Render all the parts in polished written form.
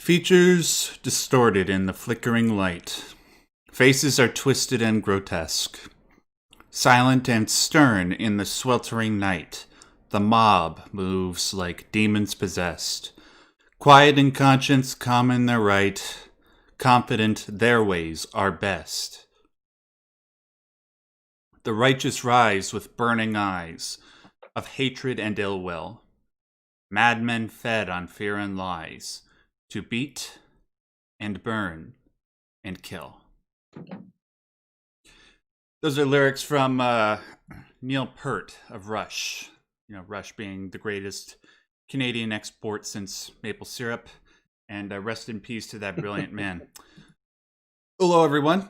Features distorted in the flickering light. Faces are twisted and grotesque. Silent and stern in the sweltering night, the mob moves like demons possessed. Quiet in conscience, calm in their right, confident their ways are best. The righteous rise with burning eyes of hatred and ill will. Madmen fed on fear and lies, to beat and burn and kill. Those are lyrics from Neil Peart of Rush. You know, Rush being the greatest Canadian export since maple syrup. And rest in peace to that brilliant man. Hello, everyone.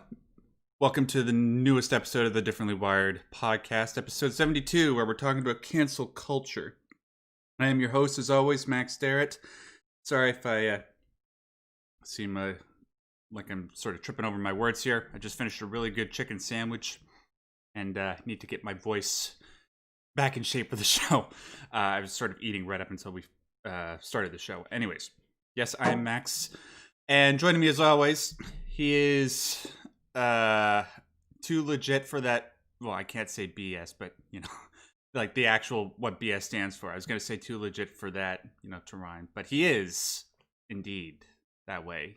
Welcome to the newest episode of the Differently Wired podcast, episode 72, where we're talking about cancel culture. I am your host, as always, Max Derrat. Sorry if I seem like I'm sort of tripping over my words here. I just finished a really good chicken sandwich and need to get my voice back in shape for the show. I was sort of eating right up until we started the show. Anyways, yes, I am Max. And joining me as always, he is too legit for that. Well, I can't say BS, but, you know, like the actual what BS stands for. I was going to say too legit for that, you know, to rhyme. But he is indeed that way.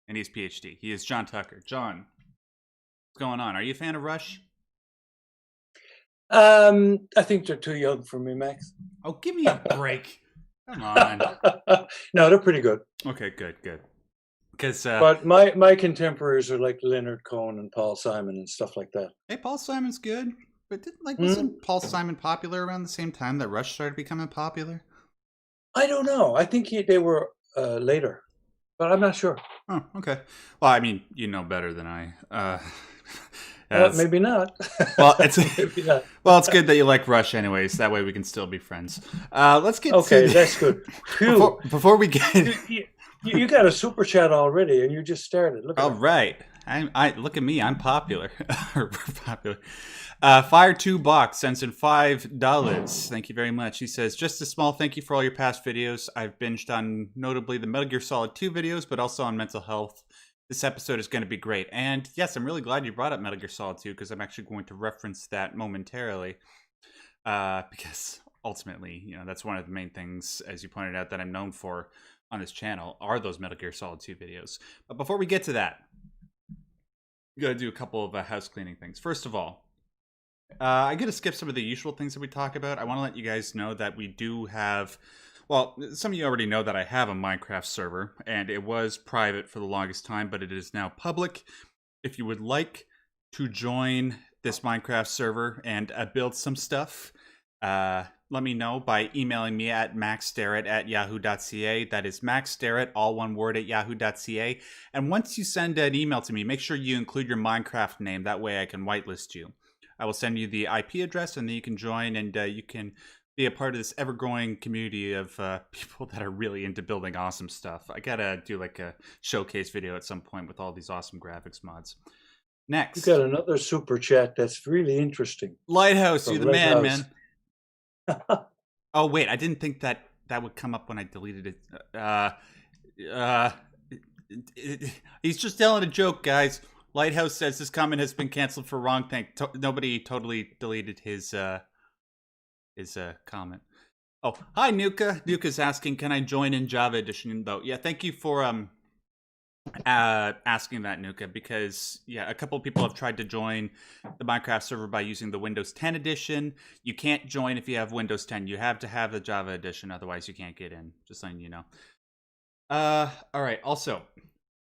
And he's PhD. He is John Tucker. John, what's going on? Are you a fan of Rush? I think they're too young for me, Max. Oh, give me a break. Come on. No, they're pretty good. Okay, good. Because but my contemporaries are like Leonard Cohen and Paul Simon and stuff like that. Hey, Paul Simon's good. But wasn't Paul Simon popular around the same time that Rush started becoming popular? I don't know. I think they were later, but I'm not sure. Oh, okay. Well, I mean, you know better than I. Maybe not. Well, it's maybe not. Well, it's good that you like Rush, anyways. That way we can still be friends. Let's get okay. That's good. Before we get, you got a super chat already, and you just started. Look. All right. I look at me. I'm popular. We're popular. Fire2 Box sends in $5. Thank you very much. He says, just a small thank you for all your past videos. I've binged on notably the Metal Gear Solid 2 videos, but also on mental health. This episode is going to be great. And yes, I'm really glad you brought up Metal Gear Solid 2 because I'm actually going to reference that momentarily. Because ultimately, you know, that's one of the main things, as you pointed out, that I'm known for on this channel are those Metal Gear Solid 2 videos. But before we get to that, we got to do a couple of house cleaning things. First of all, I got to skip some of the usual things that we talk about. I want to let you guys know that we do have, well, some of you already know that I have a Minecraft server, and it was private for the longest time, but it is now public. If you would like to join this Minecraft server and build some stuff, let me know by emailing me at maxderrat@yahoo.ca. That is maxderrat, all one word, at yahoo.ca. And once you send an email to me, make sure you include your Minecraft name. That way I can whitelist you. I will send you the IP address, and then you can join, and you can be a part of this ever-growing community of people that are really into building awesome stuff. I gotta do like a showcase video at some point with all these awesome graphics mods. Next. You got another super chat that's really interesting. Lighthouse, you're the man. Oh, wait, I didn't think that would come up when I deleted it. He's just telling a joke, guys. Lighthouse says this comment has been canceled for wrong thing. Nobody totally deleted his comment. Oh, hi, Nuka. Nuka's asking, can I join in Java Edition, though? Yeah, thank you for asking that, Nuka, because, yeah, a couple of people have tried to join the Minecraft server by using the Windows 10 edition. You can't join if you have Windows 10. You have to have the Java Edition, otherwise you can't get in. Just letting you know. All right, also,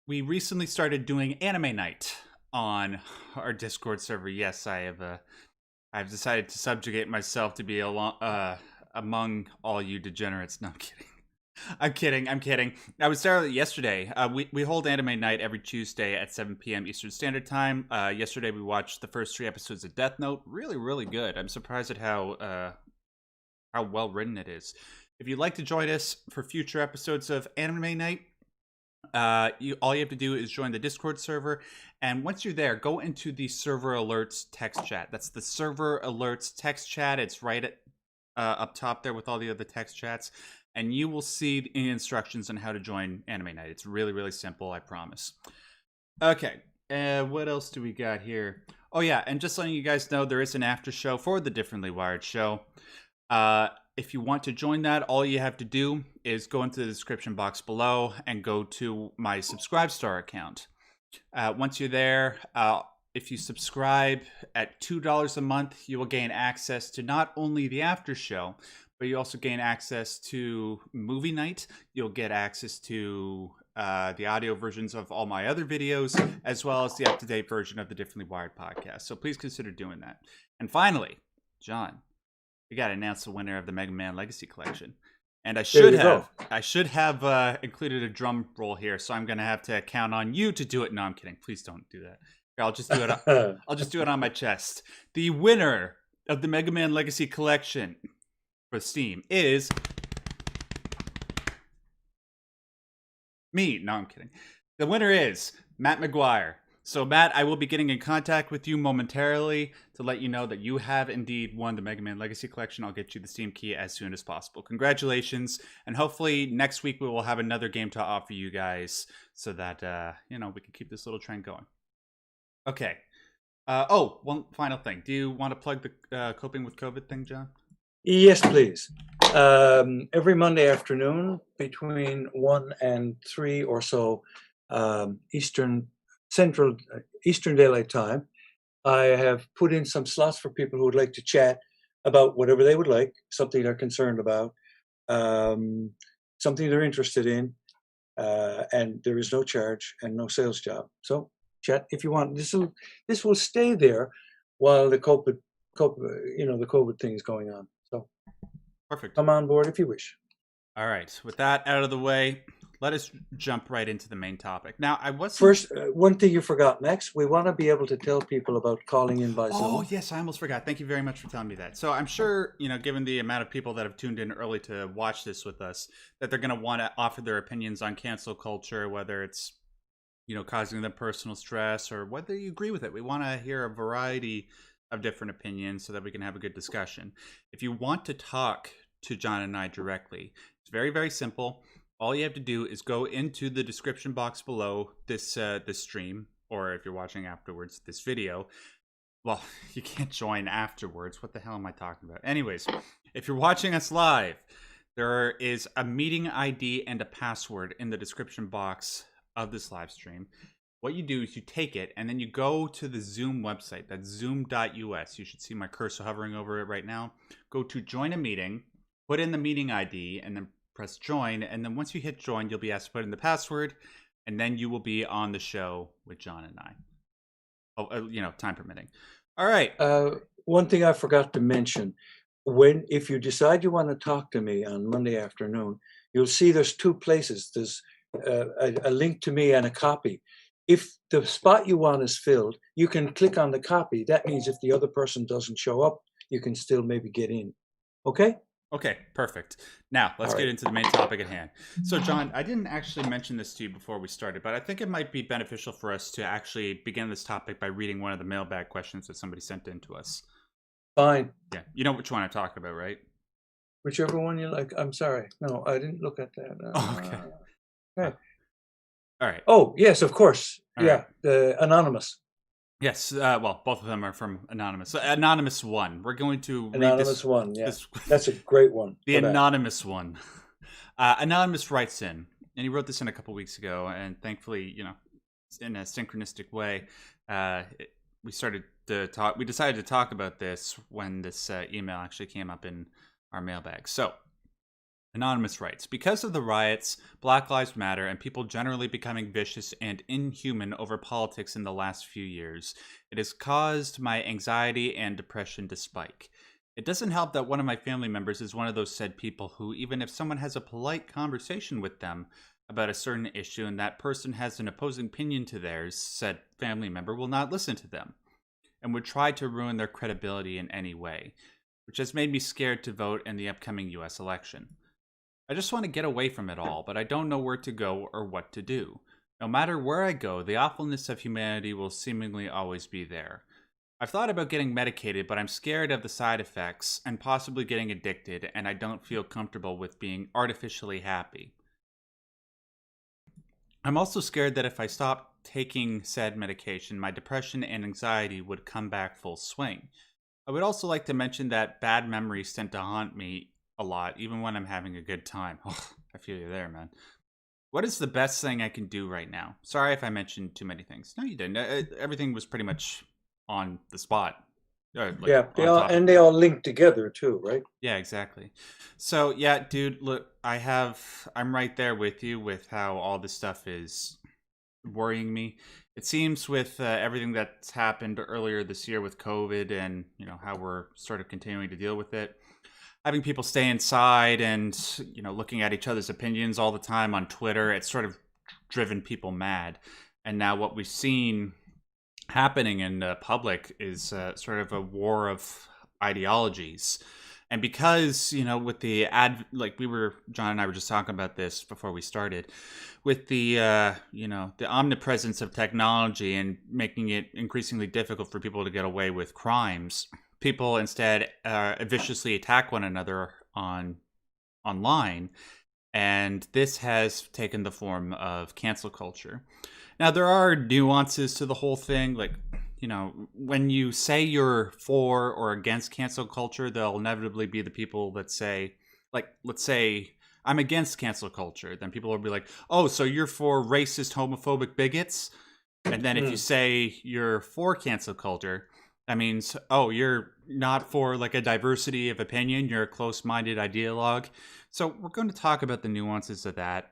we recently started doing Anime Night on our Discord server. Yes, I've decided to subjugate myself to be among all you degenerates. No, I'm kidding. I'm kidding. I was there yesterday. We hold Anime Night every Tuesday at 7 p.m. Eastern Standard Time. Yesterday we watched the first 3 episodes of Death Note. Really, really good. I'm surprised at how well written it is. If you'd like to join us for future episodes of Anime Night, all you have to do is join the Discord server, and once you're there, go into the server alerts text chat. That's the server alerts text chat. It's right at up top there with all the other text chats. and you will see the instructions on how to join Anime Night. It's really, really simple, I promise. Okay, what else do we got here? Oh yeah, and just letting you guys know, there is an after show for the Differently Wired show. If you want to join that, all you have to do is go into the description box below and go to my Subscribestar account. Once you're there, if you subscribe at $2 a month, you will gain access to not only the after show, but you also gain access to movie night. You'll get access to the audio versions of all my other videos, as well as the up-to-date version of the Differently Wired podcast. So please consider doing that. And finally, John, we got to announce the winner of the Mega Man Legacy Collection. And I should have included a drum roll here, so I'm gonna have to count on you to do it. No, I'm kidding. Please don't do that. I'll just do it. I'll just do it on my chest. The winner of the Mega Man Legacy Collection for Steam is me. No, I'm kidding. The winner is Matt McGuire. So, Matt, I will be getting in contact with you momentarily to let you know that you have indeed won the Mega Man Legacy Collection. I'll get you the Steam key as soon as possible. Congratulations. And hopefully next week we will have another game to offer you guys so that, we can keep this little trend going. Okay. One final thing. Do you want to plug the Coping with COVID thing, John? Yes, please. Every Monday afternoon between 1 and 3 or so Eastern Daylight Time, I have put in some slots for people who would like to chat about whatever they would like, something they're concerned about, something they're interested in, and there is no charge and no sales job. So chat if you want. This will stay there while the COVID thing is going on. So perfect. Come on board if you wish. All right. With that out of the way, let us jump right into the main topic. Now, First, one thing you forgot, Max, we want to be able to tell people about calling in by Zoom. Oh, yes, I almost forgot. Thank you very much for telling me that. So I'm sure, given the amount of people that have tuned in early to watch this with us, that they're going to want to offer their opinions on cancel culture, whether it's, causing them personal stress or whether you agree with it. We want to hear a variety of different opinions so that we can have a good discussion. If you want to talk to John and I directly, it's very, very simple. All you have to do is go into the description box below this stream, or if you're watching afterwards, this video. Well, you can't join afterwards. What the hell am I talking about? Anyways, if you're watching us live, there is a meeting ID and a password in the description box of this live stream. What you do is you take it and then you go to the Zoom website. That's zoom.us. You should see my cursor hovering over it right now. Go to join a meeting, put in the meeting ID, and then press join, and then once you hit join, you'll be asked to put in the password, and then you will be on the show with John and I. Time permitting. All right. One thing I forgot to mention, if you decide you want to talk to me on Monday afternoon, you'll see there's two places. There's a link to me and a copy. If the spot you want is filled, you can click on the copy. That means if the other person doesn't show up, you can still maybe get in. Okay? Okay, perfect. Now, let's get into the main topic at hand. So, John, I didn't actually mention this to you before we started, but I think it might be beneficial for us to actually begin this topic by reading one of the mailbag questions that somebody sent in to us. Fine. Yeah, you know which one I'm talking about, right? Whichever one you like. I'm sorry. No, I didn't look at that. Okay. Okay. All right. Oh, yes, of course. All yeah, right. The Anonymous. Yes, well, both of them are from Anonymous. So, Anonymous 1. We're going to read Anonymous 1, yeah. That's a great one. The Anonymous 1. Anonymous writes in, and he wrote this in a couple weeks ago, and thankfully, in a synchronistic way, we decided to talk about this when this email actually came up in our mailbag. So, Anonymous writes, because of the riots, Black Lives Matter, and people generally becoming vicious and inhuman over politics in the last few years, it has caused my anxiety and depression to spike. It doesn't help that one of my family members is one of those said people who, even if someone has a polite conversation with them about a certain issue and that person has an opposing opinion to theirs, said family member will not listen to them and would try to ruin their credibility in any way, which has made me scared to vote in the upcoming U.S. election. I just want to get away from it all, but I don't know where to go or what to do. No matter where I go, the awfulness of humanity will seemingly always be there. I've thought about getting medicated, but I'm scared of the side effects and possibly getting addicted, and I don't feel comfortable with being artificially happy. I'm also scared that if I stop taking said medication, my depression and anxiety would come back full swing. I would also like to mention that bad memories tend to haunt me a lot, even when I'm having a good time. Oh, I feel you there, man. What is the best thing I can do right now? Sorry if I mentioned too many things. No, you didn't. Everything was pretty much on the spot, like Yeah, on topic. they all link together too, right? Yeah, exactly. So, yeah, dude, look, I'm right there with you with how all this stuff is worrying me. It seems with everything that's happened earlier this year with COVID and, how we're sort of continuing to deal with it, having people stay inside and, looking at each other's opinions all the time on Twitter, it's sort of driven people mad. And now what we've seen happening in the public is sort of a war of ideologies. And because, with the like John and I were just talking about this before we started, with the omnipresence of technology and making it increasingly difficult for people to get away with crimes, people instead viciously attack one another online, and this has taken the form of cancel culture. Now, there are nuances to the whole thing. Like, when you say you're for or against cancel culture, there'll inevitably be the people that say, like, let's say I'm against cancel culture. Then people will be like, oh, so you're for racist, homophobic bigots? And then if you Mm. say you're for cancel culture, that means, oh, you're not for like a diversity of opinion, you're a close minded ideologue. So we're going to talk about the nuances of that.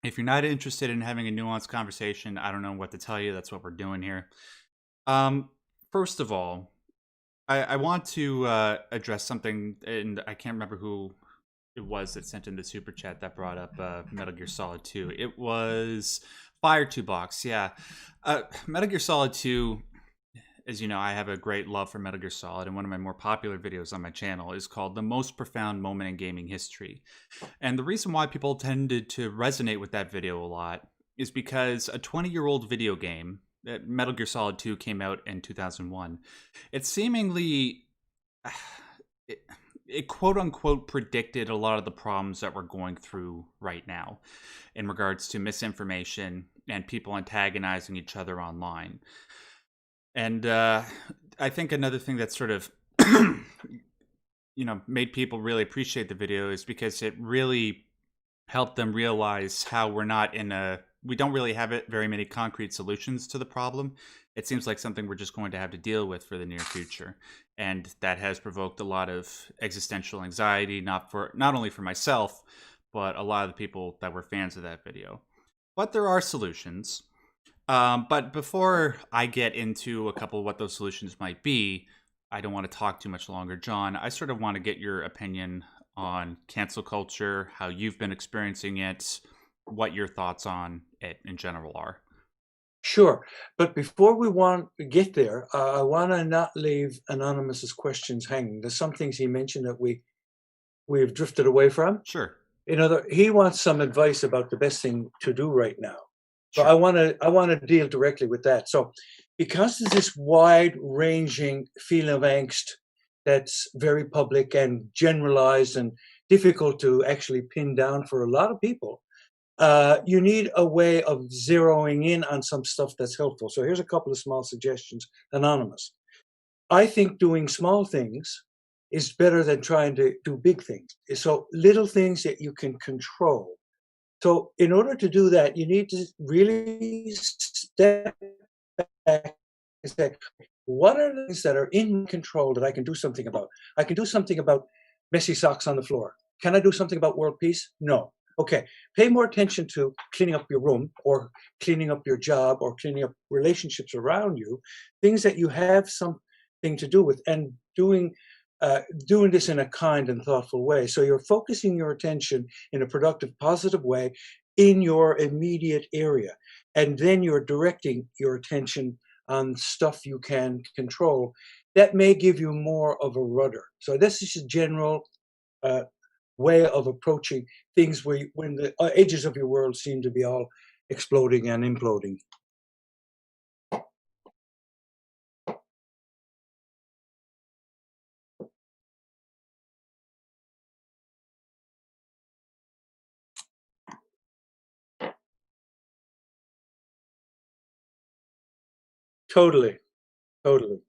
If you're not interested in having a nuanced conversation, I don't know what to tell you. That's what we're doing here. Um, First of all, I want to address something, and I can't remember who it was that sent in the super chat that brought up Metal Gear Solid 2. It was Fire2Box, yeah. Metal Gear Solid 2, as you know, I have a great love for Metal Gear Solid, and one of my more popular videos on my channel is called The Most Profound Moment in Gaming History. And the reason why people tended to resonate with that video a lot is because a 20-year-old video game, Metal Gear Solid 2 came out in 2001. It seemingly it quote unquote predicted a lot of the problems that we're going through right now in regards to misinformation and people antagonizing each other online. And I think another thing that sort of made people really appreciate the video is because it really helped them realize how we don't really have very many concrete solutions to the problem. It seems like something we're just going to have to deal with for the near future, and that has provoked a lot of existential anxiety, not only for myself, but a lot of the people that were fans of that video. But there are solutions. But before I get into a couple of what those solutions might be, I don't want to talk too much longer. John, I sort of want to get your opinion on cancel culture, how you've been experiencing it, what your thoughts on it in general are. Sure. But before we want to get there, I want to not leave Anonymous's questions hanging. There's some things he mentioned that we've drifted away from. Sure. He wants some advice about the best thing to do right now. So Sure. I want to deal directly with that. So because there's this wide ranging feeling of angst that's very public and generalized and difficult to actually pin down for a lot of people, you need a way of zeroing in on some stuff that's helpful. So here's a couple of small suggestions, Anonymous. I think doing small things is better than trying to do big things. So little things that you can control. So in order to do that, you need to really step back and say, what are the things that are in control that I can do something about? I can do something about messy socks on the floor. Can I do something about world peace? No. Okay, pay more attention to cleaning up your room or cleaning up your job or cleaning up relationships around you, things that you have something to do with, and doing this in a kind and thoughtful way. So you're focusing your attention in a productive, positive way in your immediate area. And then you're directing your attention on stuff you can control. That may give you more of a rudder. So this is a general way of approaching things when the edges of your world seem to be all exploding and imploding. Totally, totally.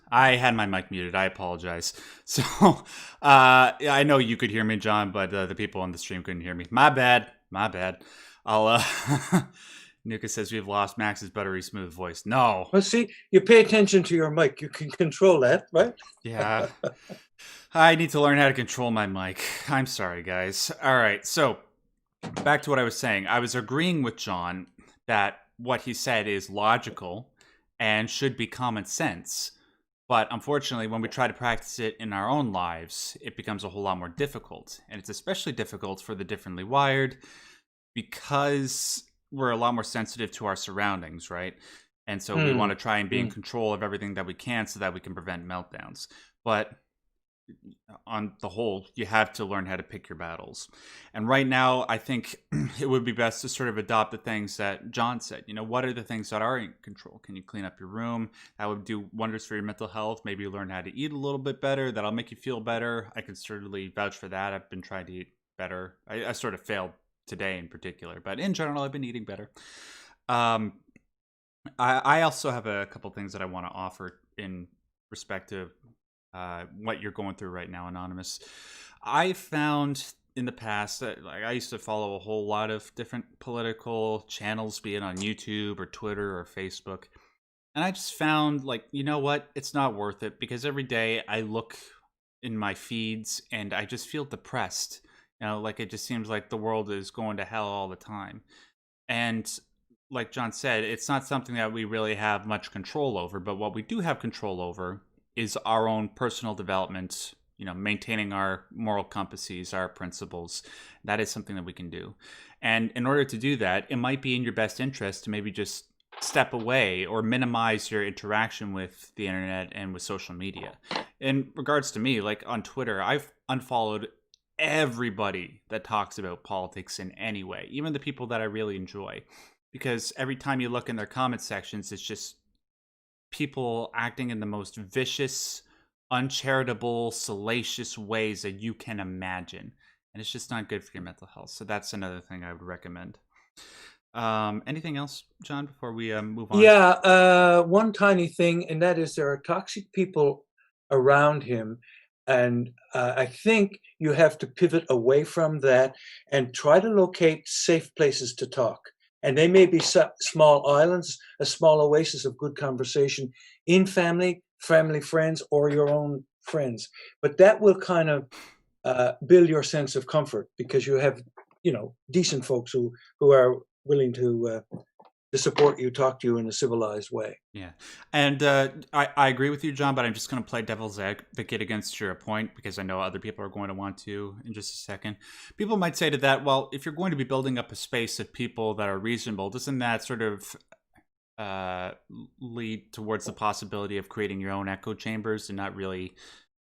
I had my mic muted. I apologize. So, yeah, I know you could hear me, John, but the people on the stream couldn't hear me. My bad. My bad. I'll. Nuka says we've lost Max's buttery smooth voice. No. Well, see, you pay attention to your mic. You can control that, right? Yeah. I need to learn how to control my mic. I'm sorry, guys. All right. So, back to what I was saying. I was agreeing with John that what he said is logical and should be common sense. But unfortunately, when we try to practice it in our own lives, it becomes a whole lot more difficult. And it's especially difficult for the differently wired because we're a lot more sensitive to our surroundings, right? And so we want to try and be in control of everything that we can so that we can prevent meltdowns. But on the whole, you have to learn how to pick your battles. And right now, I think it would be best to sort of adopt the things that John said. You know, what are the things that are in control? Can you clean up your room? That would do wonders for your mental health. Maybe you learn how to eat a little bit better. That'll make you feel better. I can certainly vouch for that. I've been trying to eat better. I sort of failed today in particular, but in general, I've been eating better. I also have a couple things that I want to offer in respect to what you're going through right now, Anonymous. I found in the past that like I used to follow a whole lot of different political channels, be it on YouTube or Twitter or Facebook. And I just found like, you know what? It's not worth it because every day I look in my feeds and I just feel depressed. You know, like it just seems like the world is going to hell all the time. And like John said, it's not something that we really have much control over, but what we do have control over is our own personal development, you know, maintaining our moral compasses, our principles. That is something that we can do. And in order to do that, it might be in your best interest to maybe just step away or minimize your interaction with the internet and with social media. In regards to me, like on Twitter, I've unfollowed everybody that talks about politics in any way, even the people that I really enjoy. Because every time you look in their comment sections, it's just people acting in the most vicious, uncharitable, salacious ways that you can imagine. And it's just not good for your mental health. So that's another thing I would recommend. Anything else, John, before we move on? Yeah, one tiny thing, and that is there are toxic people around him. And I think you have to pivot away from that and try to locate safe places to talk. And they may be small islands, a small oasis of good conversation in family, friends, or your own friends. But that will kind of build your sense of comfort because you have, you know, decent folks who are willing to support you, talk to you in a civilized way. Yeah. And I agree with you, John, but I'm just going to play devil's advocate against your point because I know other people are going to want to in just a second. People might say to that, well, if you're going to be building up a space of people that are reasonable, doesn't that sort of lead towards the possibility of creating your own echo chambers and not really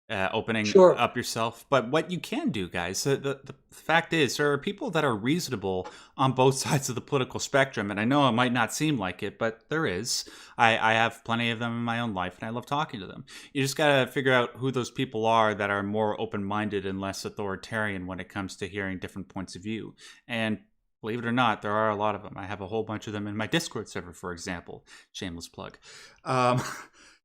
opening up yourself? But what you can do, guys, the fact is there are people that are reasonable on both sides of the political spectrum, and I know it might not seem like it, but there is. I have plenty of them in my own life, and I love talking to them. You just gotta figure out who those people are that are more open-minded and less authoritarian when it comes to hearing different points of view. And believe it or not, there are a lot of them. I have a whole bunch of them in my Discord server, for example. Shameless plug.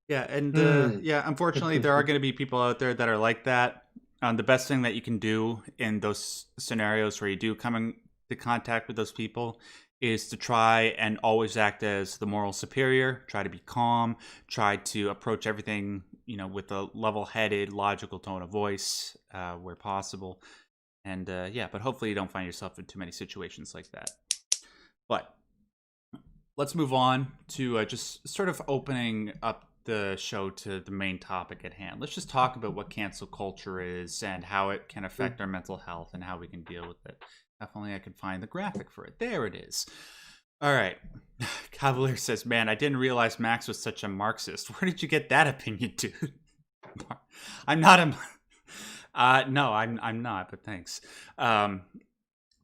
Yeah, and yeah, unfortunately, there are going to be people out there that are like that. The best thing that you can do in those scenarios where you do come into contact with those people is to try and always act as the moral superior, try to be calm, try to approach everything, you know, with a level-headed, logical tone of voice where possible. And yeah, but hopefully you don't find yourself in too many situations like that. But let's move on to just sort of opening up the show to the main topic at hand. Let's just talk about what cancel culture is and how it can affect our mental health and how we can deal with it. If only I could find the graphic for it. There it is. All right. Cavalier says, man, I didn't realize Max was such a Marxist. Where did you get that opinion, dude? I'm not a... no, I'm not, but thanks.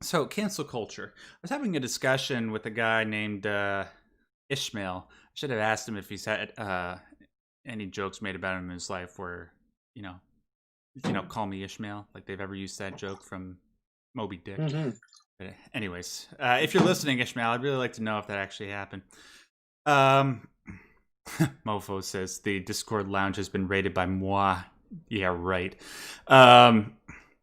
So, cancel culture. I was having a discussion with a guy named Ishmael. I should have asked him if he's had any jokes made about him in his life where, you know, call me Ishmael, like they've ever used that joke from Moby Dick. Hmm. But anyways, if you're listening, Ishmael, I'd really like to know if that actually happened. Um, Mofo says the Discord lounge has been raided by moi. Yeah, right. Um,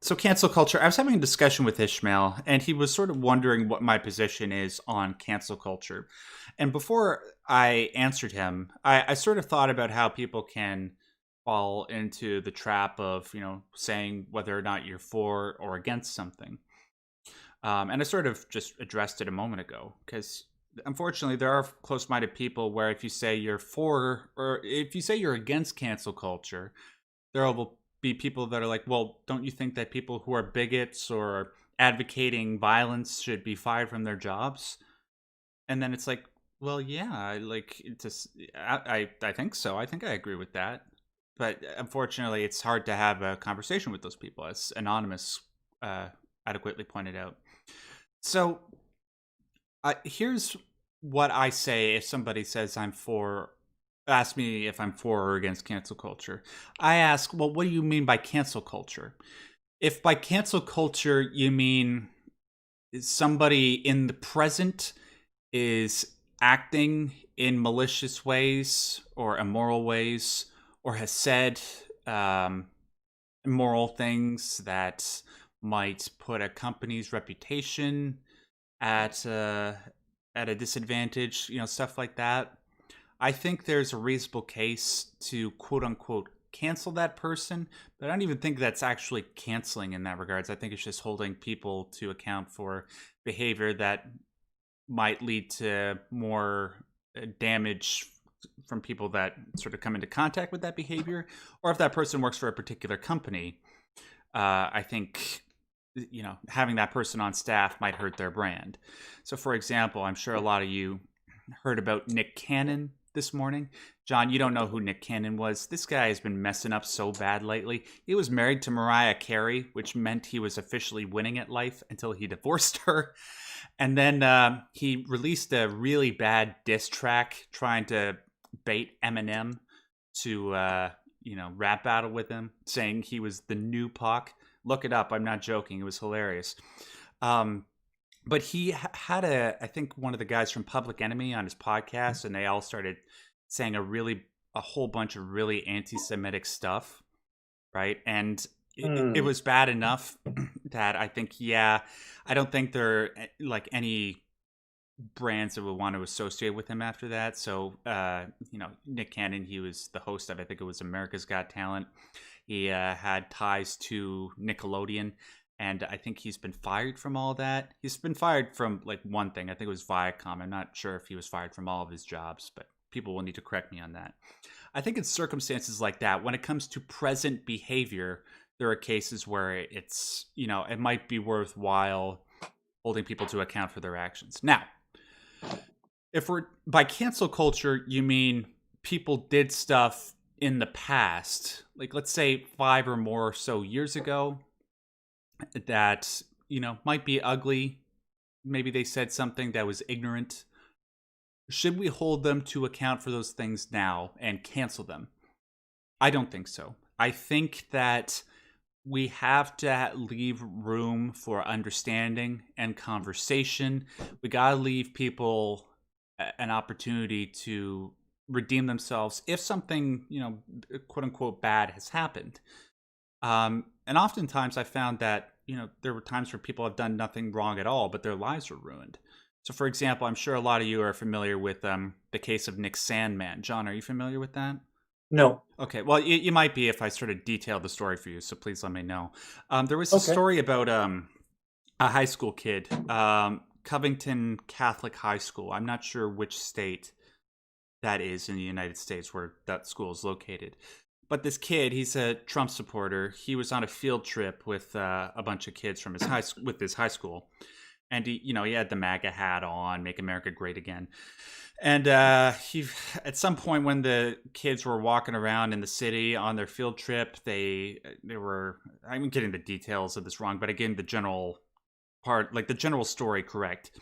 so cancel culture. I was having a discussion with Ishmael, and he was sort of wondering what my position is on cancel culture. And before I answered him, I sort of thought about how people can fall into the trap of saying whether or not you're for or against something. And I sort of just addressed it a moment ago because unfortunately there are close-minded people where if you say you're for or if you say you're against cancel culture, there will be people that are like, well, don't you think that people who are bigots or advocating violence should be fired from their jobs? And then it's like, well, yeah, I think so. I think I agree with that. But unfortunately, it's hard to have a conversation with those people, as Anonymous uh, adequately pointed out. So here's what I say if somebody says ask me if I'm for or against cancel culture. I ask, well, what do you mean by cancel culture? If by cancel culture you mean somebody in the present is acting in malicious ways or immoral ways or has said um, immoral things that might put a company's reputation at at a disadvantage, stuff like that. I think there's a reasonable case to quote unquote cancel that person, but I don't even think that's actually canceling in that regards. I think it's just holding people to account for behavior that might lead to more damage from people that sort of come into contact with that behavior, or if that person works for a particular company. I think having that person on staff might hurt their brand. So, for example, I'm sure a lot of you heard about Nick Cannon this morning. John, you don't know who Nick Cannon was. This guy has been messing up so bad lately. He was married to Mariah Carey, which meant he was officially winning at life until he divorced her. And then he released a really bad diss track trying to bait Eminem to, rap battle with him, saying he was the new Pac. Look it up. I'm not joking. It was hilarious. But he had I think one of the guys from Public Enemy on his podcast, and they all started saying a whole bunch of really anti-Semitic stuff, right? And it Mm. was bad enough that I think, yeah, I don't think there are like any brands that would want to associate with him after that. So, Nick Cannon, he was the host of, I think it was America's Got Talent. He had ties to Nickelodeon, and I think he's been fired from all that. He's been fired from like one thing. I think it was Viacom. I'm not sure if he was fired from all of his jobs, but people will need to correct me on that. I think in circumstances like that, when it comes to present behavior, there are cases where it might be worthwhile holding people to account for their actions. Now, if we're by cancel culture, you mean people did stuff in the past, like let's say 5 or more years ago, that might be ugly. Maybe they said something that was ignorant. Should we hold them to account for those things now and cancel them? I don't think so. I think that we have to leave room for understanding and conversation. We got to leave people an opportunity to redeem themselves if something, quote unquote, bad has happened. And oftentimes I found that, there were times where people have done nothing wrong at all, but their lives were ruined. So, for example, I'm sure a lot of you are familiar with the case of Nick Sandman. John, are you familiar with that? No. Okay, well, you might be if I sort of detail the story for you, so please let me know. There was a Okay. story about a high school kid, Covington Catholic High School. I'm not sure which state that is in the United States where that school is located. But this kid, he's a Trump supporter. He was on a field trip with a bunch of kids from his high school, and he had the MAGA hat on, "Make America Great Again." And he, at some point when the kids were walking around in the city on their field trip, they were. I'm getting the details of this wrong, but again, the general part, like the general story correct.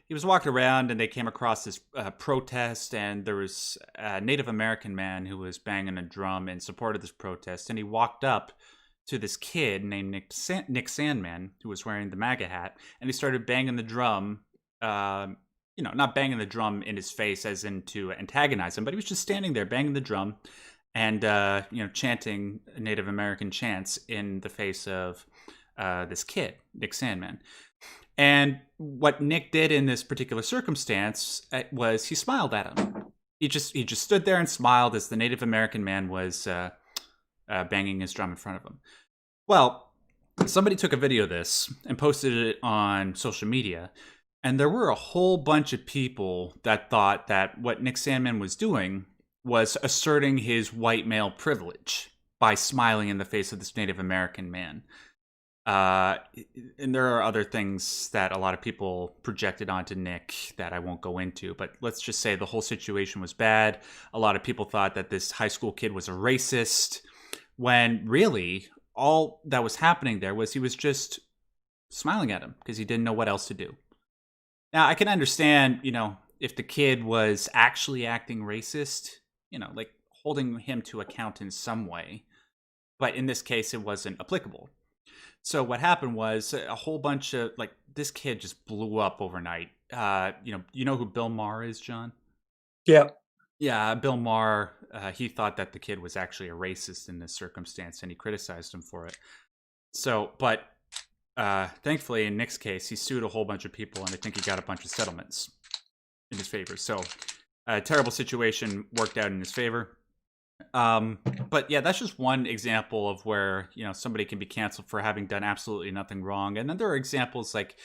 He was walking around and they came across this protest, and there was a Native American man who was banging a drum in support of this protest. And he walked up to this kid named Nick Sandman, who was wearing the MAGA hat, and he started banging the drum. Not banging the drum in his face as in to antagonize him, but he was just standing there banging the drum and chanting Native American chants in the face of this kid, Nick Sandman. And what Nick did in this particular circumstance was he smiled at him. He just stood there and smiled as the Native American man was banging his drum in front of him. Well, somebody took a video of this and posted it on social media, and there were a whole bunch of people that thought that what Nick Sandman was doing was asserting his white male privilege by smiling in the face of this Native American man. And there are other things that a lot of people projected onto Nick that I won't go into, but let's just say the whole situation was bad. A lot of people thought that this high school kid was a racist, when really all that was happening there was he was just smiling at him because he didn't know what else to do. Now, I can understand, if the kid was actually acting racist, like holding him to account in some way. But in this case, it wasn't applicable. So what happened was a whole bunch of, this kid just blew up overnight. You know who Bill Maher is, John? Yeah. Yeah, Bill Maher, he thought that the kid was actually a racist in this circumstance, and he criticized him for it. So, but thankfully, in Nick's case, he sued a whole bunch of people, and I think he got a bunch of settlements in his favor. So, a terrible situation worked out in his favor. But yeah, that's just one example of where, somebody can be canceled for having done absolutely nothing wrong. And then there are examples like,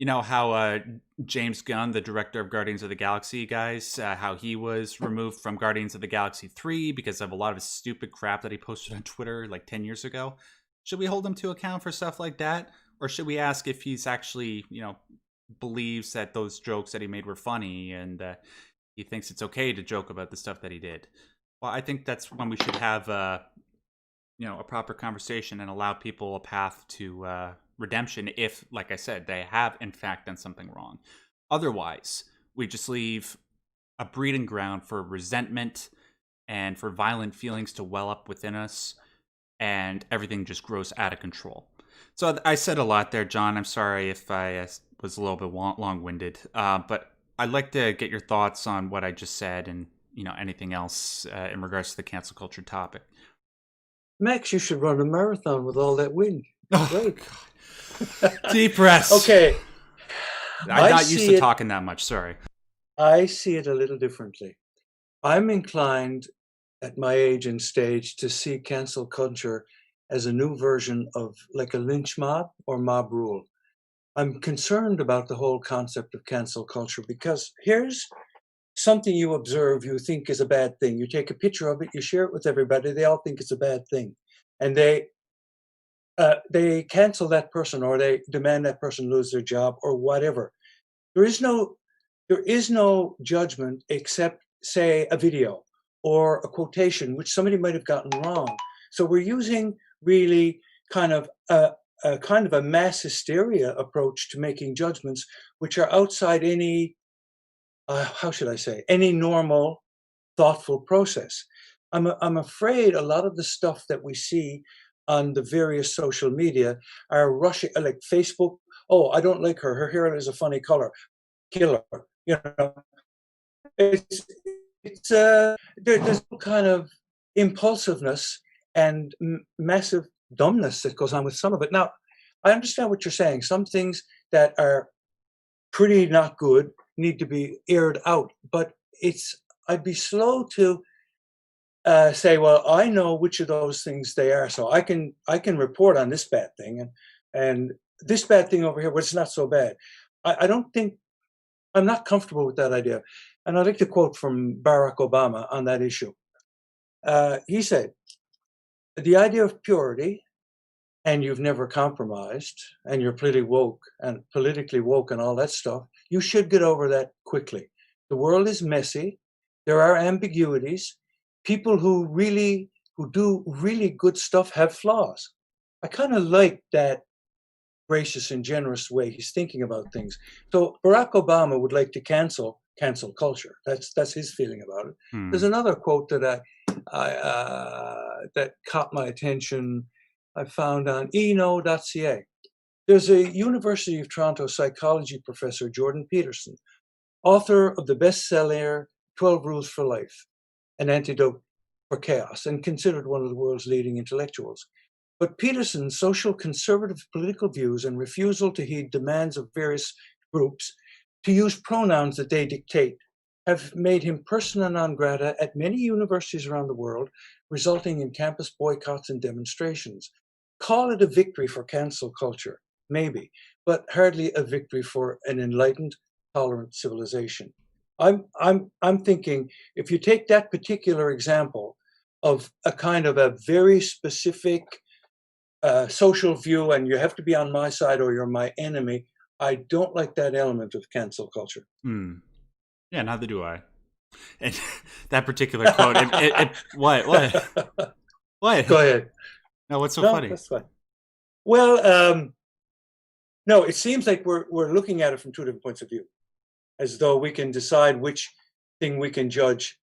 how James Gunn, the director of Guardians of the Galaxy guys, how he was removed from Guardians of the Galaxy 3 because of a lot of his stupid crap that he posted on Twitter like 10 years ago. Should we hold him to account for stuff like that? Or should we ask if he's actually, believes that those jokes that he made were funny and he thinks it's okay to joke about the stuff that he did? Well, I think that's when we should have, a proper conversation and allow people a path to redemption if, like I said, they have, in fact, done something wrong. Otherwise, we just leave a breeding ground for resentment and for violent feelings to well up within us, and everything just grows out of control. So I said a lot there, John. I'm sorry if I was a little bit long-winded, but I'd like to get your thoughts on what I just said and anything else in regards to the cancel culture topic. Max, you should run a marathon with all that wind. Oh, great. Deep breaths. Okay. I'm not used to talking that much. Sorry. I see it a little differently. I'm inclined at my age and stage to see cancel culture as a new version of like a lynch mob or mob rule. I'm concerned about the whole concept of cancel culture because here's something you observe, you think is a bad thing. You take a picture of it, you share it with everybody, they all think it's a bad thing. And they cancel that person, or they demand that person lose their job or whatever. There is no judgment except, say, a video or a quotation, which somebody might have gotten wrong. So we're using really kind of a mass hysteria approach to making judgments, which are outside any, how should I say, any normal, thoughtful process. I'm afraid a lot of the stuff that we see on the various social media are rushing, like Facebook. Oh, I don't like her. Her hair is a funny color. Kill her. There's kind of impulsiveness and massive dumbness that goes on with some of it. Now, I understand what you're saying. Some things that are pretty not good need to be aired out, but I'd be slow to say, well, I know which of those things they are, so I can report on this bad thing and this bad thing over here, but it's not so bad. I'm not comfortable with that idea. And I'd like to quote from Barack Obama on that issue. He said, the idea of purity, and you've never compromised, and you're politically woke and all that stuff, you should get over that quickly. The world is messy. There are ambiguities. People who do really good stuff have flaws. I kind of like that gracious and generous way he's thinking about things. So Barack Obama would like to cancel culture. That's his feeling about it. There's Hmm. another quote that caught my attention. I found on eno.ca. There's a University of Toronto psychology professor, Jordan Peterson, author of the bestseller 12 Rules for Life, an antidote for chaos, and considered one of the world's leading intellectuals. But Peterson's social conservative political views and refusal to heed demands of various groups to use pronouns that they dictate have made him persona non grata at many universities around the world, resulting in campus boycotts and demonstrations. Call it a victory for cancel culture, maybe, but hardly a victory for an enlightened, tolerant civilization. I'm thinking if you take that particular example of a kind of a very specific social view and you have to be on my side or you're my enemy, I don't like that element of cancel culture. Hmm. Yeah, neither do I. And that particular quote, what? Go ahead. No, what's so No, funny? that's fine. Well, no, it seems like we're looking at it from two different points of view, as though we can decide which thing we can judge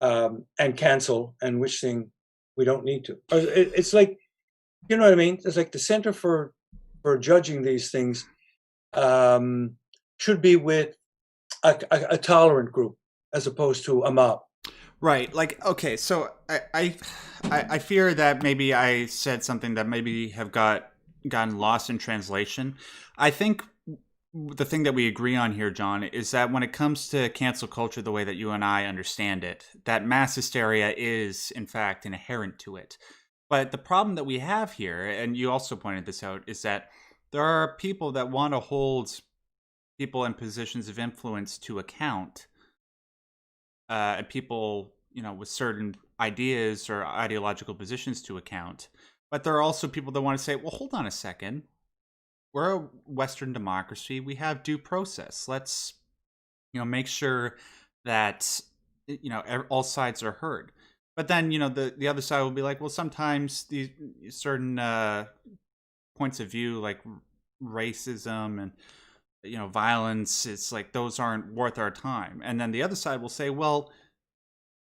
and cancel, and which thing we don't need to. It's like, you know what I mean? It's like the center for judging these things should be with a tolerant group as opposed to a mob. Right. Like, okay, so I fear that maybe I said something that maybe have gotten lost in translation. I think the thing that we agree on here, John, is that when it comes to cancel culture, the way that you and I understand it, that mass hysteria is in fact inherent to it. But the problem that we have here, and you also pointed this out, is that there are people that want to hold people in positions of influence to account, and people, with certain ideas or ideological positions to account. But there are also people that want to say, well, hold on a second. We're a Western democracy. We have due process. Let's, make sure that, all sides are heard. But then, the other side will be like, well, sometimes these certain points of view, like racism and, violence, it's like those aren't worth our time. And then the other side will say, well,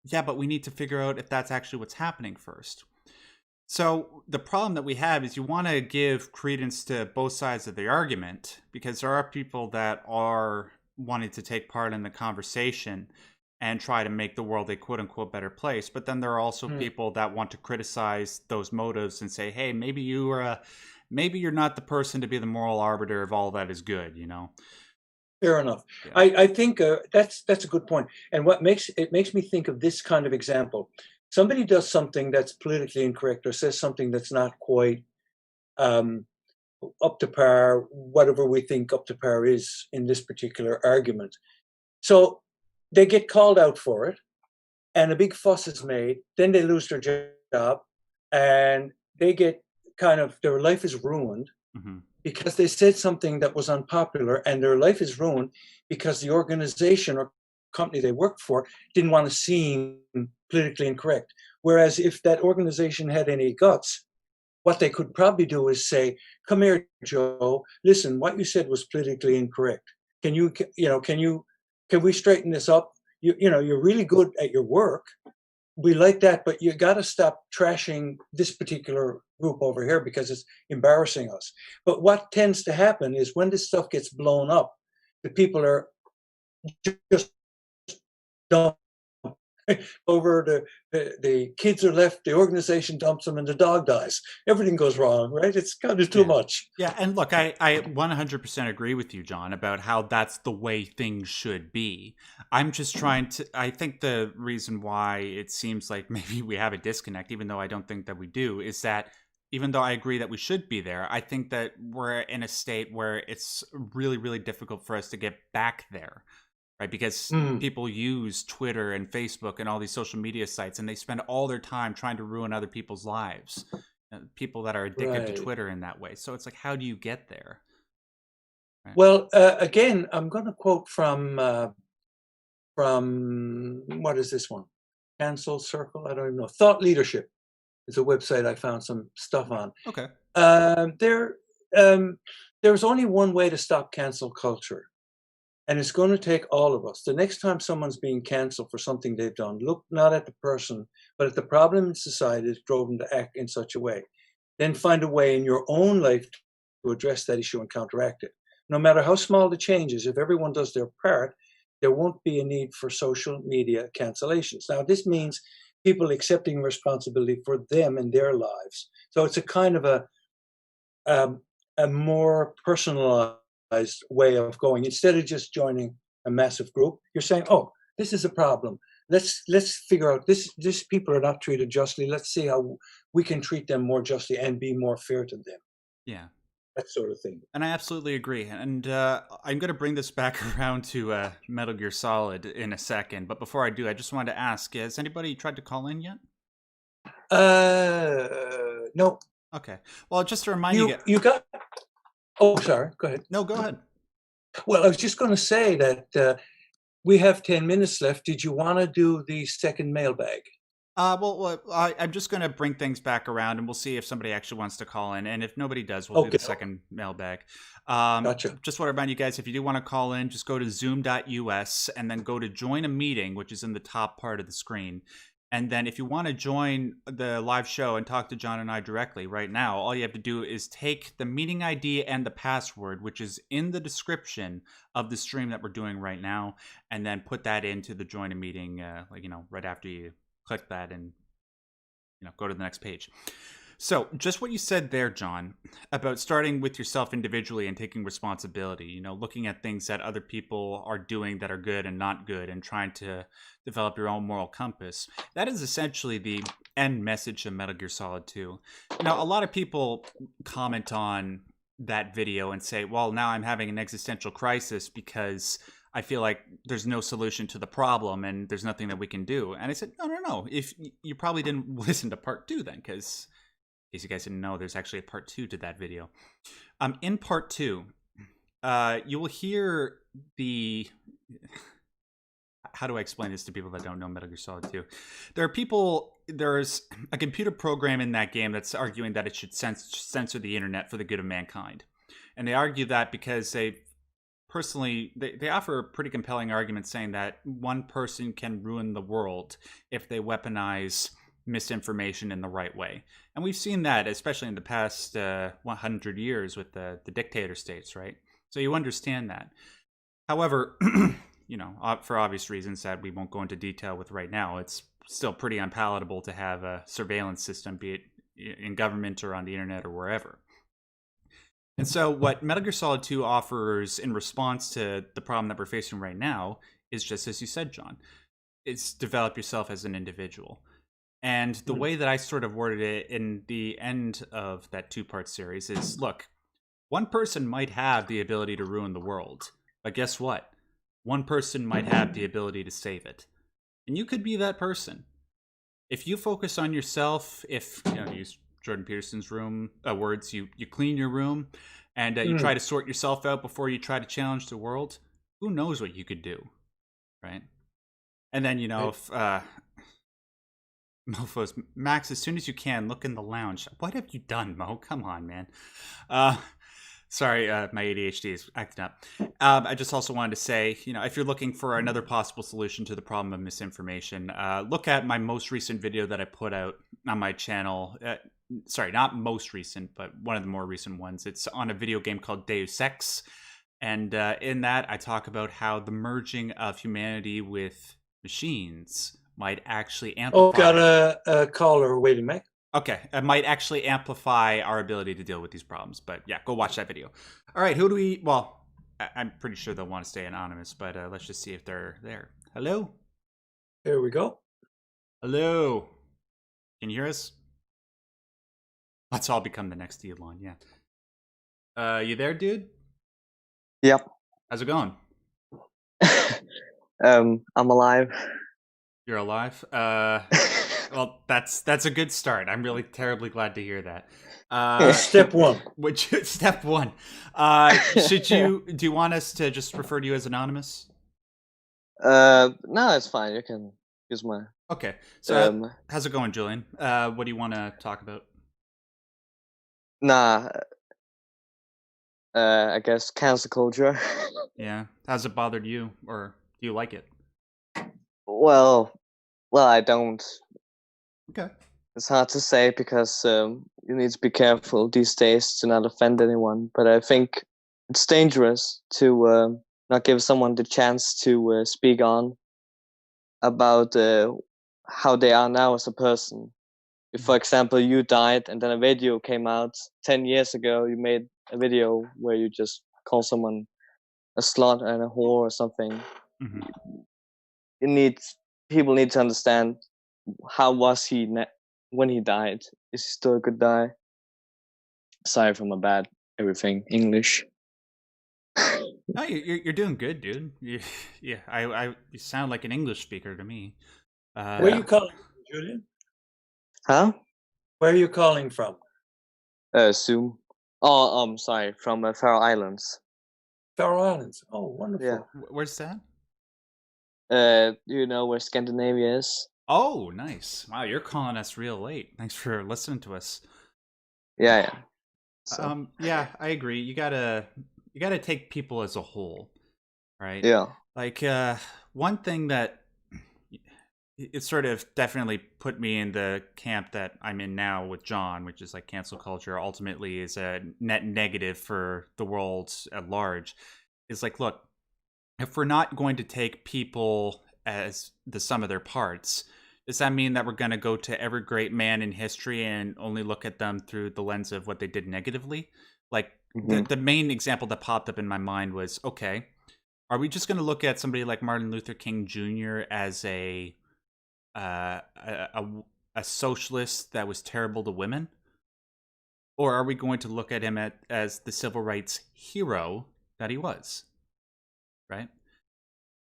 yeah, but we need to figure out if that's actually what's happening first. So the problem that we have is you want to give credence to both sides of the argument because there are people that are wanting to take part in the conversation and try to make the world a quote unquote better place. But then there are also Hmm. people that want to criticize those motives and say, hey, maybe you're not the person to be the moral arbiter of all that is good. Fair enough. Yeah. I think that's a good point. And what makes me think of this kind of example. Somebody does something that's politically incorrect or says something that's not quite um, up to par, whatever we think up to par is in this particular argument. So they get called out for it, and a big fuss is made. Then they lose their job, and they get their life is ruined Hmm. because they said something that was unpopular, and their life is ruined because the organization or company they worked for didn't want to seem politically incorrect. Whereas if that organization had any guts, what they could probably do is say, "Come here, Joe. Listen, what you said was politically incorrect. Can you, can we straighten this up? You're really good at your work. We like that, but you got to stop trashing this particular group over here because it's embarrassing us." But what tends to happen is when this stuff gets blown up, the people are just dumped over. The kids are left, the organization dumps them, and the dog dies. Everything goes wrong, right? It's kind of too Yeah. much. Yeah, and look, I 100% agree with you, John, about how that's the way things should be. I'm just trying to. I think the reason why it seems like maybe we have a disconnect, even though I don't think that we do, is that even though I agree that we should be there, I think that we're in a state where it's really, really difficult for us to get back there, right? Because Mm, people use Twitter and Facebook and all these social media sites, and they spend all their time trying to ruin other people's lives. People that are addicted to right. Twitter in that way. So it's like, how do you get there? Right. Well, again, I'm going to quote from what is this one? Cancel Circle? I don't even know. Thought Leadership is a website I found some stuff on. Okay. They're there's only one way to stop cancel culture, and it's going to take all of us. The next time someone's being canceled for something they've done, look not at the person, but at the problem in society that drove them to act in such a way. Then find a way in your own life to address that issue and counteract it. No matter how small the change is, if everyone does their part, there won't be a need for social media cancellations. Now, this means people accepting responsibility for them and their lives. So it's a kind of um, a more personalized way of going. Instead of just joining a massive group, you're saying, "Oh, this is a problem. Let's figure out this people are not treated justly. Let's see how we can treat them more justly and be more fair to them." Yeah. That sort of thing. And I absolutely agree. And I'm going to bring this back around to Metal Gear Solid in a second. But before I do, I just wanted to ask, has anybody tried to call in yet? No. Okay. Well, just to remind you, You got. Oh, sorry. Go ahead. No, go ahead. Well, I was just going to say that we have 10 minutes left. Did you want to do the second mailbag? I'm just going to bring things back around, and we'll see if somebody actually wants to call in. And if nobody does, we'll do the second mailbag. Gotcha. Just want to remind you guys, if you do want to call in, just go to zoom.us and then go to join a meeting, which is in the top part of the screen. And then if you want to join the live show and talk to John and I directly right now, all you have to do is take the meeting ID and the password, which is in the description of the stream that we're doing right now, and then put that into the join a meeting, right after you click that and go to the next page. So just what you said there, John, about starting with yourself individually and taking responsibility, looking at things that other people are doing that are good and not good and trying to develop your own moral compass. That is essentially the end message of Metal Gear Solid 2. A lot of people comment on that video and say, well, now I'm having an existential crisis because I feel like there's no solution to the problem and there's nothing that we can do. And I said, no. If you probably didn't listen to part 2 then, because in case you guys didn't know, there's actually a part 2 to that video. In part 2, you will hear the... How do I explain this to people that don't know Metal Gear Solid 2? There's a computer program in that game that's arguing that it should censor the internet for the good of mankind. And they argue that because they offer a pretty compelling argument saying that one person can ruin the world if they weaponize misinformation in the right way. And we've seen that, especially in the past 100 years with the dictator states, right? So you understand that. However, for obvious reasons that we won't go into detail with right now, it's still pretty unpalatable to have a surveillance system, be it in government or on the internet or wherever. And so what Metal Gear Solid 2 offers in response to the problem that we're facing right now is just as you said, John. It's develop yourself as an individual. And the way that I sort of worded it in the end of that 2-part series is, look, one person might have the ability to ruin the world, but guess what? One person might have the ability to save it. And you could be that person. If you focus on yourself, if, use Jordan Peterson's words, you clean your room and you try to sort yourself out before you try to challenge the world, who knows what you could do, right? And then, if... Mofos, Max, as soon as you can, look in the lounge. What have you done, Mo? Come on, man. Sorry, my ADHD is acting up. I just also wanted to say, if you're looking for another possible solution to the problem of misinformation, look at my most recent video that I put out on my channel. Sorry, not most recent, but one of the more recent ones. It's on a video game called Deus Ex. And in that, I talk about how the merging of humanity with machines might actually amplify... Oh, got a caller waiting, Mike. Okay, it might actually amplify our ability to deal with these problems. But yeah, go watch that video. All right, who do we... Well, I'm pretty sure they'll want to stay anonymous, but let's just see if they're there. Hello? There we go. Hello? Can you hear us? Let's all become the next Elon, yeah. You there, dude? Yep. How's it going? I'm alive. You're alive? Well, that's a good start. I'm really terribly glad to hear that. Step one. Step one. Do you want us to just refer to you as anonymous? No, it's fine. You can use my... Okay. So how's it going, Julian? What do you want to talk about? Nah, I guess cancel culture. Yeah. How's it bothered you, or do you like it? well, I don't. Okay. It's hard to say because you need to be careful these days to not offend anyone. But I think it's dangerous to not give someone the chance to speak on about how they are now as a person. If, for example, you died and then a video came out 10 years ago, you made a video where you just call someone a slut and a whore or something. Hmm. You need People need to understand how was he when he died. Is he still a good guy? Sorry for my bad everything English. No, you're doing good, dude. Yeah, you sound like an English speaker to me. Where are Yeah. you calling from, Julian? Huh? Where are you calling from? Zoom. Oh, sorry, from Faroe Islands. Faroe Islands. Oh, Yeah. wonderful. Where's that? Do you know where Scandinavia is? Oh, nice. Wow, you're calling us real late. Thanks for listening to us. Yeah. So. Yeah, I agree. You gotta take people as a whole, right? Yeah. Like, one thing that it sort of definitely put me in the camp that I'm in now with John, which is like cancel culture ultimately is a net negative for the world at large. Is like, look, if we're not going to take people as the sum of their parts, does that mean that we're going to go to every great man in history and only look at them through the lens of what they did negatively? Like, Mm-hmm. the main example that popped up in my mind was, okay, are we just going to look at somebody like Martin Luther King Jr. as uh, a, a a socialist that was terrible to women? Or are we going to look at him as the civil rights hero that he was? Right?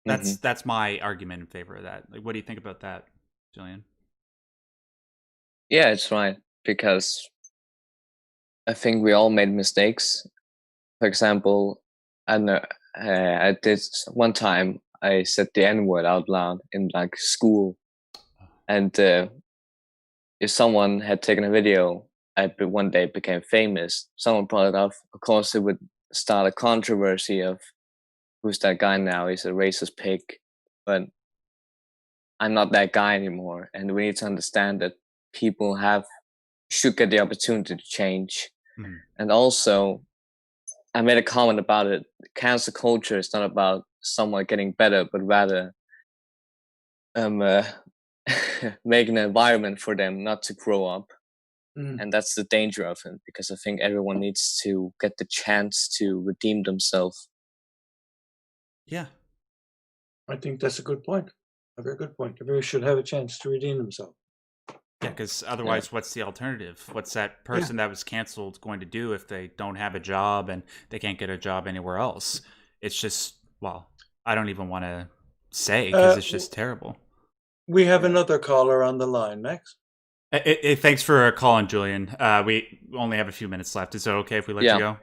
Mm-hmm. That's my argument in favor of that. Like, what do you think about that, Jillian? Yeah, it's right because I think we all made mistakes. For example, I know I did one time. I said the N word out loud in like school, and if someone had taken a video, one day became famous. Someone brought it up. Of course, it would start a controversy of who's that guy now? He's a racist pig. But I'm not that guy anymore, and we need to understand that people should get the opportunity to change. Mm. And also, I made a comment about it. Cancel culture is not about someone getting better, but rather um, uh, making an environment for them not to grow up. Mm. And that's the danger of it, because I think everyone needs to get the chance to redeem themselves. Yeah. I think that's a good point. A very good point. Everyone should have a chance to redeem themselves. Yeah, because otherwise, what's the alternative? What's that person that was canceled going to do if they don't have a job and they can't get a job anywhere else? It's just, well, I don't even want to say because it's just terrible. We have another caller on the line, Max. Thanks for calling, Julian. We only have a few minutes left. Is it okay if we let you go?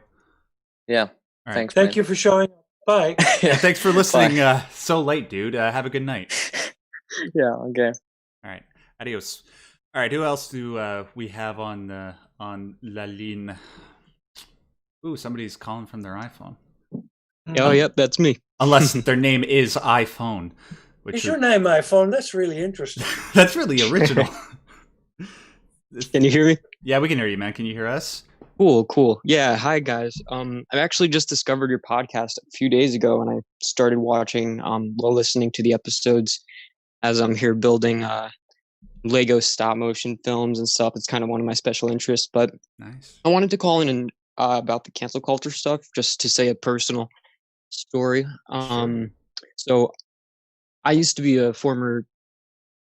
Yeah. All right. Thanks. Thank you for showing up. Bye. And thanks for listening so late, dude. Have a good night. Yeah. Okay. All right. Adios. All right. Who else do we have on La Ligne? Ooh, somebody's calling from their iPhone. Oh, yep, that's me. Unless their name is iPhone. Is your name iPhone? That's really interesting. That's really original. Can you hear me? Yeah, we can hear you, man. Can you hear us? Cool. Yeah, hi guys. I've actually just discovered your podcast a few days ago, and I started watching, listening to the episodes as I'm here building Lego stop motion films and stuff. It's kind of one of my special interests. But nice. I wanted to call in and about the cancel culture stuff, just to say a personal story. Sure. So I used to be a former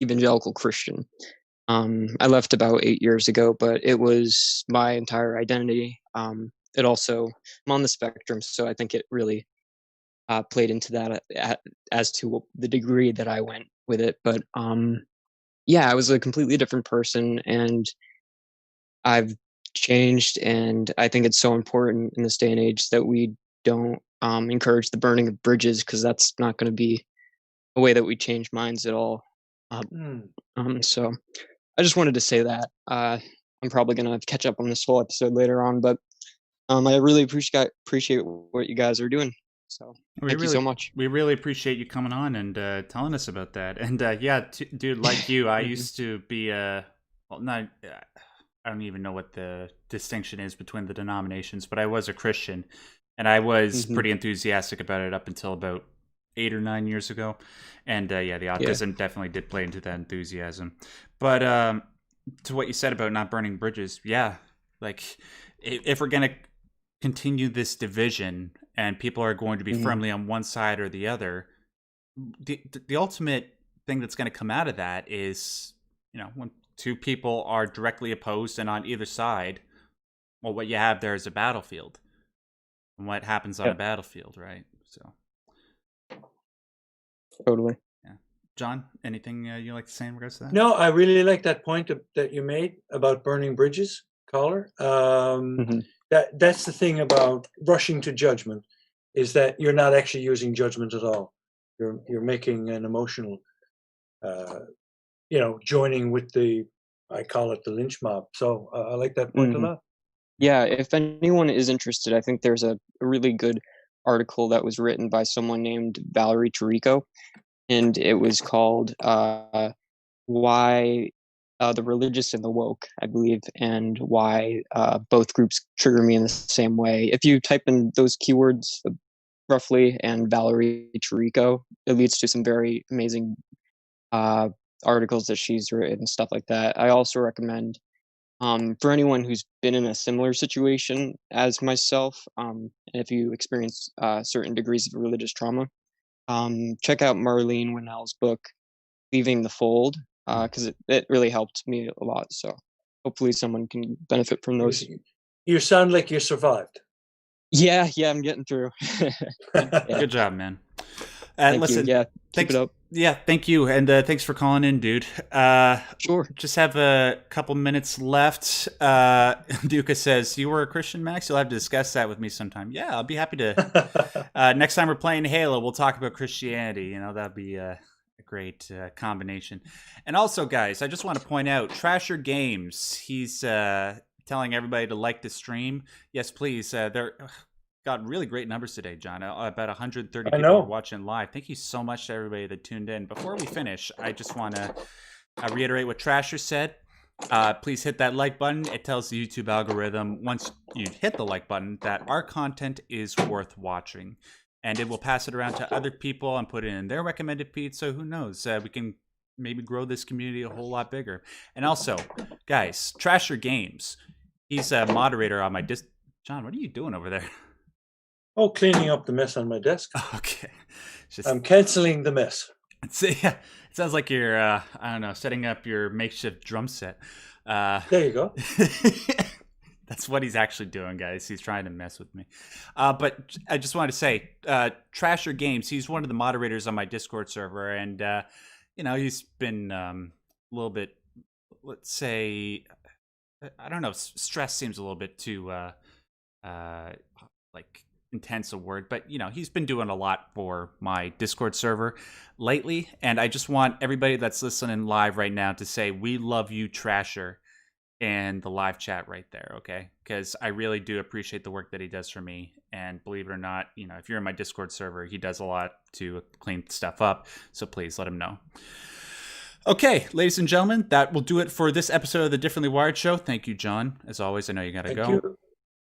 evangelical Christian. I left about 8 years ago, but it was my entire identity. It also, I'm on the spectrum, so I think it really played into that as to the degree that I went with it. But yeah, I was a completely different person, and I've changed. And I think it's so important in this day and age that we don't encourage the burning of bridges, because that's not going to be a way that we change minds at all. So I just wanted to say that. I'm probably going to catch up on this whole episode later on, but I really appreciate what you guys are doing. So thank you so much. We really appreciate you coming on and telling us about that. And yeah, dude, like you, I Mhm. used to be well, not. I don't even know what the distinction is between the denominations, but I was a Christian, and I was Mhm. pretty enthusiastic about it up until about 8 or 9 years ago. And yeah, the Yeah. autism definitely did play into that enthusiasm. But to what you said about not burning bridges, yeah, like if we're gonna continue this division and people are going to be Mhm. firmly on one side or the other, the ultimate thing that's going to come out of that is, when two people are directly opposed and on either side, well, what you have there is a battlefield, and what happens on Yeah. a battlefield, right? So Totally. yeah, John, anything you like to say in regards to that? No, I really like that point that you made about burning bridges, caller. Mhm. That's the thing about rushing to judgment, is that you're not actually using judgment at all. You're making an emotional, uh, joining with I call it the lynch mob. So I like that point a Mhm. lot. Yeah, if anyone is interested, I think there's a really good article that was written by someone named Valerie Tarico, and it was called "Why the Religious and the Woke," I believe, and why both groups trigger me in the same way. If you type in those keywords roughly and Valerie Tarico, it leads to some very amazing uh, articles that she's written and stuff like that. I also recommend for anyone who's been in a similar situation as myself, and if you experience certain degrees of religious trauma, check out Marlene Winnell's book, Leaving the Fold, because it really helped me a lot. So hopefully someone can benefit from those. You sound like you survived. Yeah, I'm getting through. Yeah, Good job, man. thank you. Listen, Yeah, keep it thanks. up. Yeah, thank you, and thanks for calling in, dude. Sure. Just have a couple minutes left. Duca says, "You were a Christian, Max. You'll have to discuss that with me sometime." Yeah, I'll be happy to. Next time we're playing Halo, we'll talk about Christianity. That'd be a great combination. And also, guys, I just want to point out, Trasher Games. He's telling everybody to like the stream. Yes, please. They're got really great numbers today, John. About 130 I people are know. watching live. Thank you so much to everybody that tuned in. Before we finish, I just want to reiterate what Trasher said. Please hit that like button. It tells the YouTube algorithm, once you hit the like button, that our content is worth watching. And it will pass it around to other people and put it in their recommended feed. So who knows? We can maybe grow this community a whole lot bigger. And also, guys, Trasher Games. He's a moderator on my John, what are you doing over there? Oh, cleaning up the mess on my desk. Okay. Just, I'm canceling the mess. yeah, it sounds like you're, I don't know, setting up your makeshift drum set. There you go. That's what he's actually doing, guys. He's trying to mess with me. But I just wanted to say, Trasher Games, he's one of the moderators on my Discord server. And, he's been a little bit, let's say, I don't know, stress seems a little bit too, like, intense a word, but he's been doing a lot for my Discord server lately, and I just want everybody that's listening live right now to say we love you, Trasher, and the live chat right there, okay? Because I really do appreciate the work that he does for me, and believe it or not, if you're in my Discord server, he does a lot to clean stuff up, so please let him know. Okay, ladies and gentlemen, that will do it for this episode of the Differently Wired Show. Thank you, John. As always, I know you gotta go.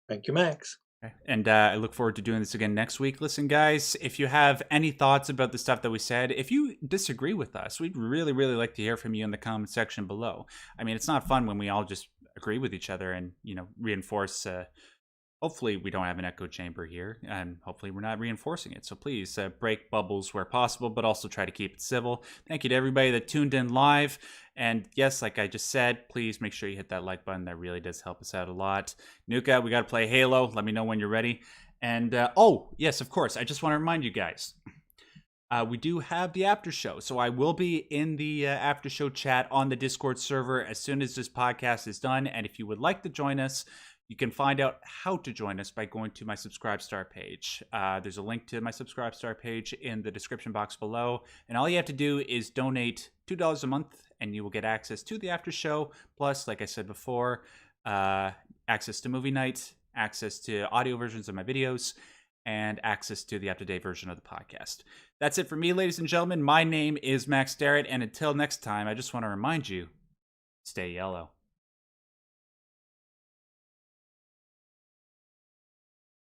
Thank you, Max. And I look forward to doing this again next week. Listen, guys, if you have any thoughts about the stuff that we said, if you disagree with us, we'd really, really like to hear from you in the comment section below. I mean, it's not fun when we all just agree with each other and, reinforce. Hopefully, we don't have an echo chamber here, and hopefully, we're not reinforcing it. So please break bubbles where possible, but also try to keep it civil. Thank you to everybody that tuned in live. And yes, like I just said, please make sure you hit that like button. That really does help us out a lot. Nuka, we got to play Halo. Let me know when you're ready. And oh, yes, of course. I just want to remind you guys, we do have the after show. So I will be in the after show chat on the Discord server as soon as this podcast is done. And if you would like to join us, you can find out how to join us by going to my Subscribe Star page. There's a link to my Subscribe Star page in the description box below. And all you have to do is donate $2 a month, and you will get access to the after show. Plus, like I said before, access to movie night, access to audio versions of my videos, and access to the up-to-date version of the podcast. That's it for me, ladies and gentlemen. My name is Max Derrat, and until next time, I just want to remind you, stay yellow.